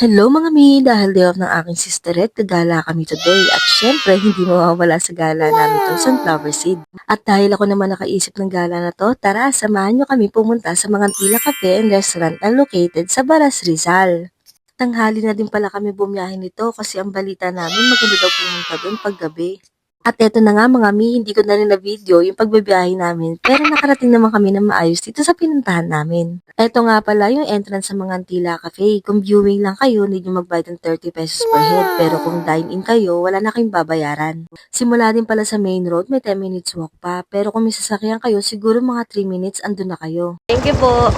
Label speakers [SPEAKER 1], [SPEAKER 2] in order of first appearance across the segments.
[SPEAKER 1] Hello mga mi! Dahil day off ng aking sisteret, gagala kami today. At syempre, hindi mawawala sa gala namin itong sunflower seed. At dahil ako naman nakaisip ng gala na to, tara, samahan nyo kami pumunta sa mga Tila Cafe and Restaurant na located sa Baras, Rizal. Tanghali na din pala kami bumiyahe nito kasi ang balita namin maganda daw pumunta doon paggabi. At eto na nga mga mi, hindi ko na rin na-video yung pagbabiyahe namin pero nakarating naman kami na maayos dito sa pinuntahan namin. Eto nga pala yung entrance sa mga Antila Cafe. Kung viewing lang kayo, need nyo magbayad ng 30 pesos per head pero kung dine-in kayo, wala na kayong babayaran. Simula din pala sa main road, may 10 minutes walk pa pero kung may sasakyan kayo, siguro mga 3 minutes andun na kayo.
[SPEAKER 2] Thank you po.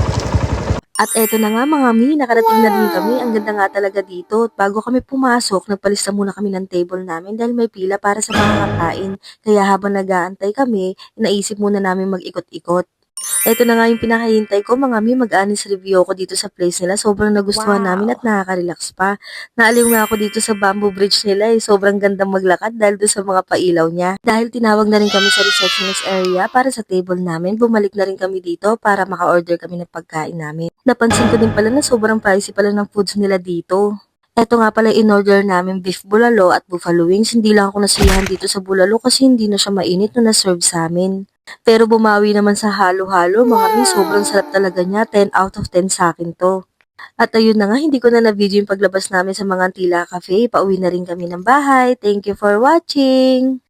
[SPEAKER 1] At eto na nga mga mi, nakarating na din kami. Ang ganda nga talaga dito. At bago kami pumasok, nagpalista muna kami ng table namin dahil may pila para sa mga kakain. Kaya habang nag-aantay kami, naisip muna namin mag-ikot-ikot. Eto na nga yung pinakahintay ko, mga mi, mag-honest review ako dito sa place nila. Sobrang nagustuhan namin at nakaka-relax pa. Naaliw nga ako dito sa bamboo bridge nila sobrang gandang maglakad dahil doon sa mga pailaw niya. Dahil tinawag na rin kami sa receptionist area para sa table namin, bumalik na rin kami dito para maka-order kami ng pagkain namin. Napansin ko din pala na sobrang pricey pala ng foods nila dito. Eto nga pala in-order namin beef bulalo at buffalo wings. Hindi lang ako nasiyahan dito sa bulalo kasi hindi na siya mainit nung na-serve sa amin. Pero bumawi naman sa halo-halo, mga mi, sobrang sarap talaga niya. 10 out of 10 sa akin to. At ayun na nga, hindi ko na na-video yung paglabas namin sa mga Tila Cafe. Pauwi na rin kami ng bahay. Thank you for watching!